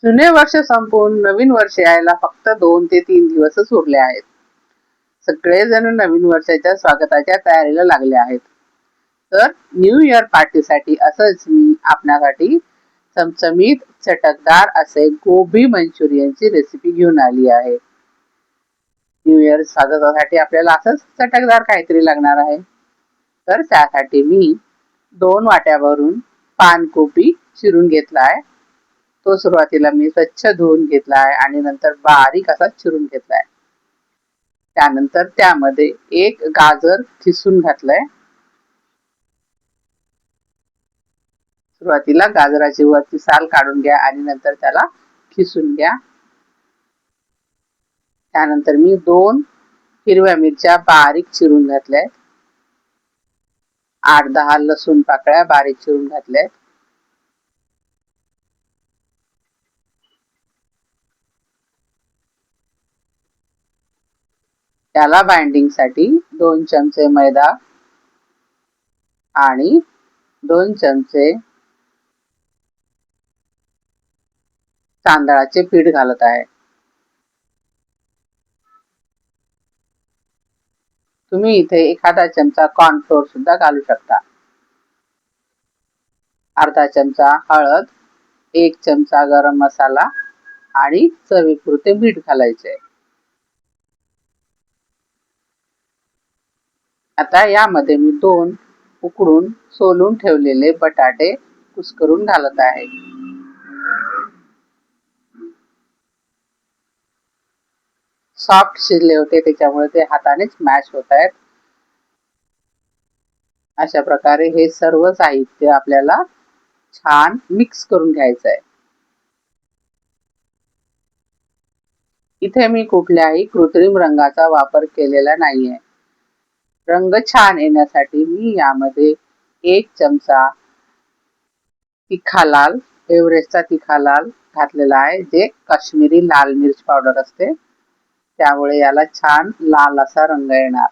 जुने वर्ष संपवून नवीन वर्ष यायला फक्त 2 ते 3 दिवसच उरले आहेत. सगळेजण नवीन वर्षाच्या स्वागताच्या तयारीला लागले आहेत. तर न्यू इयर पार्टीसाठी असंच मी आपल्यासाठी चमचमीत चटकदार असे गोबी मंचुरियनची रेसिपी घेऊन आली आहे. न्यू इयर स्वागतासाठी आपल्याला असंच चटकदार काहीतरी लागणार आहे. तर त्यासाठी मी 2 वाट्या भरून पानकोबी चिरून घेतला आहे. तो सुरुवातीला मी स्वच्छ धुवून घेतला आहे आणि नंतर बारीक असा चिरून घेतलाय. त्यानंतर त्यामध्ये 1 गाजर किसून घातलंय. सुरुवातीला गाजराची वरची साल काढून घ्या आणि नंतर त्याला किसून घ्या. त्यानंतर मी 2 हिरव्या मिरच्या बारीक चिरून घातल्या. 8-10 लसूण पाकळ्या बारीक चिरून घातल्या. त्याला बाइंडिंग साठी 2 चमचे मैदा आणि 2 चमचे तांदळाचे पीठ घालत आहे. तुम्ही इथे एखादा चमचा कॉर्नफ्लोअर सुद्धा घालू शकता. अर्धा चमचा हळद, 1 चमचा गरम मसाला आणि चवीपुरते मीठ घालायचे. आता यामध्ये मी 2 उकडून सोलून ठेवलेले बटाटे कुस्करून घालत आहे. सॉफ्ट शिजले होते त्याच्यामुळे ते हातानेच मॅश होत आहेत. अशा प्रकारे हे सर्व साहित्य आपल्याला छान मिक्स करून घ्यायचं आहे. इथे मी कुठल्याही कृत्रिम रंगाचा वापर केलेला नाहीये. रंग छान येण्यासाठी मी यामध्ये 1 चमचा तिखा लाल, एव्हरेस्टचा तिखा लाल घातलेला आहे, जे काश्मीरी लाल मिर्च पावडर असते. त्यामुळे याला छान लाल असा रंग येणार.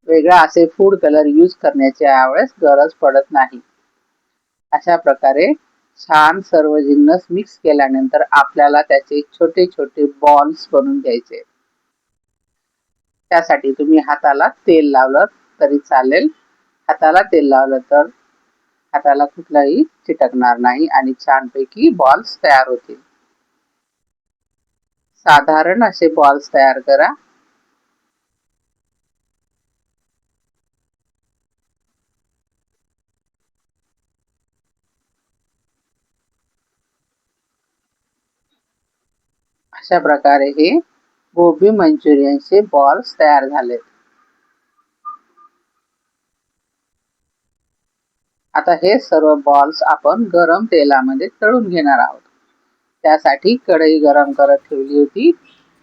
वेगळा असे फूड कलर यूज करण्याची यावेळेस गरज पडत नाही. अशा प्रकारे छान सर्व जिन्नस मिक्स केल्यानंतर आपल्याला त्याचे छोटे छोटे बॉल्स बनवून घ्यायचे. त्यासाठी तुम्ही हाताला तेल लावलं तरी चालेल. हाताला तेल लावलं तर हाताला कुठलाही चिटकणार नाही आणि छानपैकी बॉल्स तयार होतील. साधारण असे बॉल्स तयार करा. अशा प्रकारे हे गोबी मंचुरियनचे बॉल्स तयार झालेत. आता हे सर्व बॉल्स आपण गरम तेलामध्ये तळून घेणार आहोत. त्यासाठी कढई गरम करत ठेवली होती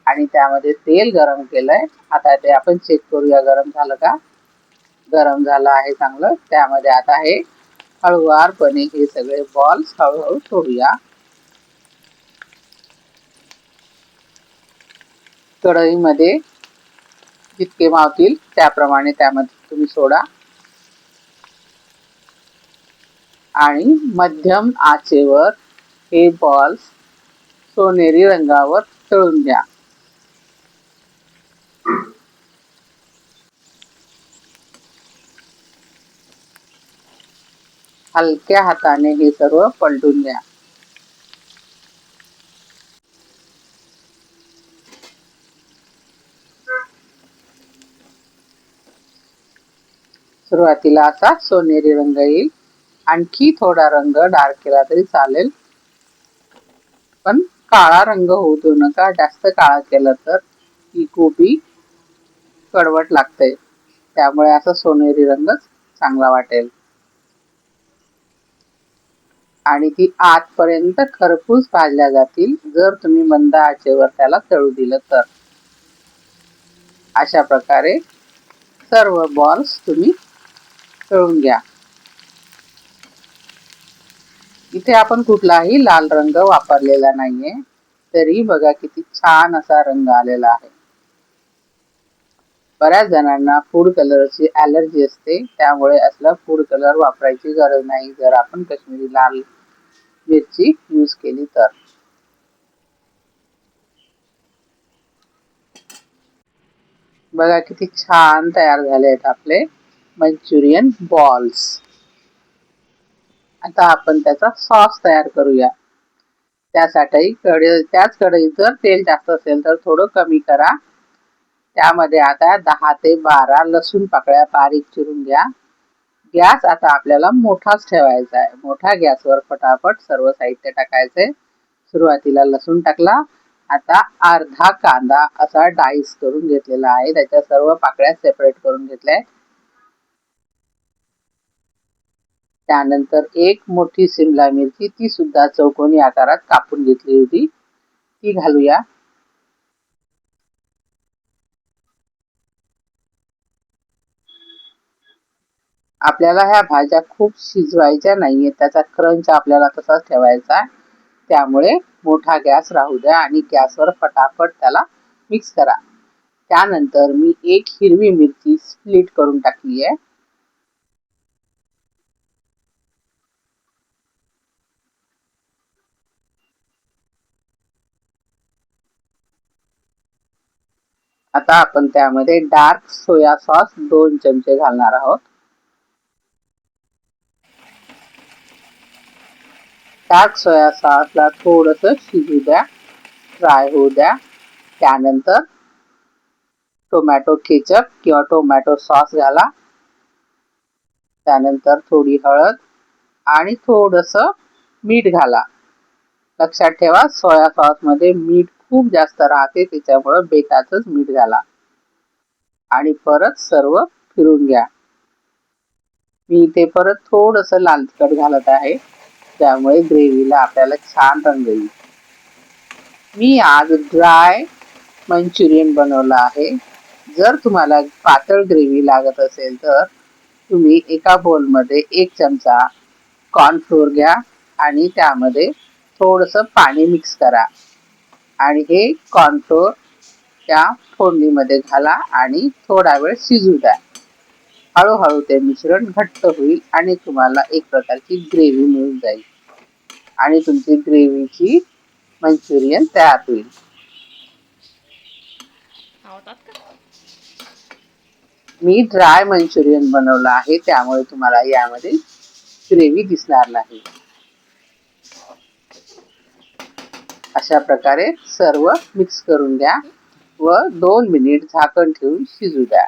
आणि त्यामध्ये तेल गरम केलंय. आता ते आपण चेक करूया गरम झालं का. गरम झालं आहे चांगलं. त्यामध्ये आता हे हळूवारपणे हे सगळे बॉल्स हळूहळू सोडूया. कढईमध्ये जितके मावतील त्याप्रमाणे त्यामध्ये तुम्ही सोडा आणि मध्यम आचेवर हे बॉल्स सोनेरी रंगावर तळून घ्या. हलक्या हाताने हे सर्व पलटून घ्या. सुरुवातीला असा सोनेरी रंग येईल. आणखी थोडा रंग डार्क केला तरी चालेल, पण काळा रंग होऊ देऊ नका. जास्त काळा केलं तर ही गोबी कडवट लागते. त्यामुळे असा सोनेरी रंगच चांगला वाटेल आणि ती आतपर्यंत खरपूस भाजल्या जातील जर तुम्ही मंद आचेवर त्याला तळू दिलं तर. अशा प्रकारे सर्व बॉल्स तुम्ही तळून घ्या. इथे आपण कुठलाही लाल रंग वापरलेला नाहीये, तरी बघा किती छान असा रंग आलेला आहे. बऱ्याच जणांना फूड कलरची ॲलर्जी असते, त्यामुळे असला फूड कलर वापरायची गरज नाही जर आपण काश्मीरी लाल मिरची यूज केली तर. बघा किती छान तयार झाले आहेत आपले मंचुरियन बॉल्स. आता आपण त्याचा सॉस तयार करूया. त्यासाठी त्याच कढईत जर तेल जास्त असेल तर थोडं कमी करा. त्यामध्ये आता 10 ते 12 लसूण पाकळ्या बारीक चिरून घ्या. गॅस आता आपल्याला मोठाच ठेवायचा आहे. मोठ्या गॅसवर फटाफट सर्व साहित्य टाकायचे. सुरुवातीला लसूण टाकला. आता अर्धा कांदा असा डाईस करून घेतलेला आहे. त्याच्या सर्व पाकळ्या सेपरेट करून घेतल्या. त्यानंतर एक मोठी शिमला मिरची, ती सुद्धा चौकोनी आकारात कापून घेतली होती, ती घालूया. आपल्याला ह्या भाज्या खूप शिजवायच्या नाहीये, त्याचा क्रंच आपल्याला तसाच ठेवायचा. त्यामुळे मोठा गॅस राहू द्या आणि गॅसवर फटाफट त्याला मिक्स करा. त्यानंतर मी एक हिरवी मिरची स्प्लिट करून टाकली आहे. आता आपण त्यामध्ये डार्क सोया सॉस 2 चमचे घालणार आहोत. डार्क सोया सॉसला थोडंसं शिजू द्या, फ्राय होऊ द्या. त्यानंतर टोमॅटो केचप किंवा टोमॅटो सॉस घाला. त्यानंतर थोडी हळद आणि थोडंसं मीठ घाला. लक्षात ठेवा, सोया सॉस मध्ये मीठ खूप जास्त राहते, त्याच्यामुळे बेताचंच मीठ घाला. आणि परत सर्व फिरून घ्या. मी इथे परत थोडंसं लाल तिखट घालत आहे, त्यामुळे ग्रेव्हीला आपल्याला छान रंग येईल. मी आज ड्राय मंचुरियन बनवलं आहे. जर तुम्हाला पातळ ग्रेव्ही लागत असेल तर तुम्ही एका बोलमध्ये 1 चमचा कॉर्नफ्लोअर घ्या आणि त्यामध्ये थोडंसं पाणी मिक्स करा आणि हे कॉर्नफ्लोअर त्या फोडणीमध्ये घाला आणि थोडा वेळ शिजू द्या. हळूहळू ते मिश्रण घट्ट होईल आणि तुम्हाला एक प्रकारची ग्रेव्ही मिळून जाईल आणि तुमची ग्रेव्हीची मंचुरियन तयार होईल. मी ड्राय मंचुरियन बनवलं आहे, त्यामुळे तुम्हाला यामध्ये ग्रेव्ही दिसणार नाही. अशा प्रकारे सर्व मिक्स करून द्या व 2 मिनिट झाकण ठेवून शिजू द्या.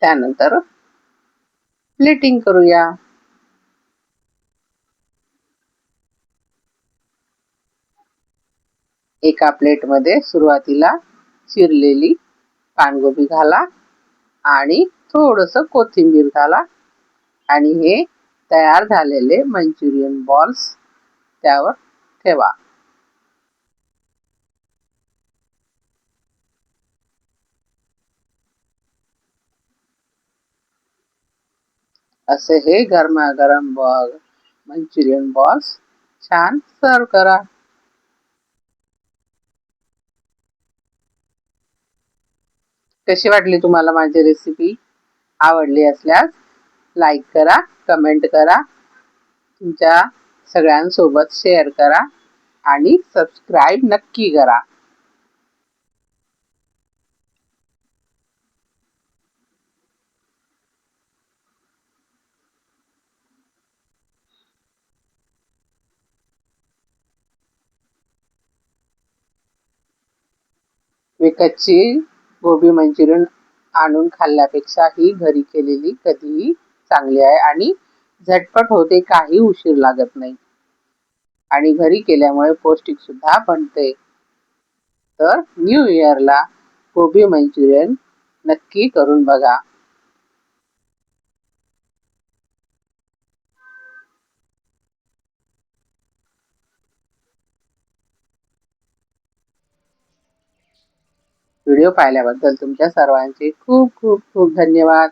त्यानंतर प्लेटिंग करूया. एका प्लेटमध्ये सुरुवातीला चिरलेली पानगोबी घाला आणि थोडंसं कोथिंबीर घाला आणि हे तयार झालेले मंचुरियन बॉल्स त्यावर ठेवा. असे हे गरमागरम मंचुरियन बॉल्स छान सर्व करा. कशी वाटली तुम्हाला माझी रेसिपी? आवडली असल्यास लाईक करा, कमेंट करा, तुमच्या सगळ्यांसोबत शेअर करा आणि सबस्क्राईब नक्की करा. विकतची गोबी मंचुरियन आणून खाल्ल्यापेक्षा ही घरी केलेली कधीही चांगली आहे आणि झटपट होते, काही उशीर लागत नाही आणि घरी केल्यामुळे पौष्टिक सुद्धा बनते. तर न्यू इयरला गोबी मंचुरियन नक्की करून बघा. व्हिडिओ पाहिल्याबद्दल तुमच्या सर्वांचे खूप खूप खूप धन्यवाद.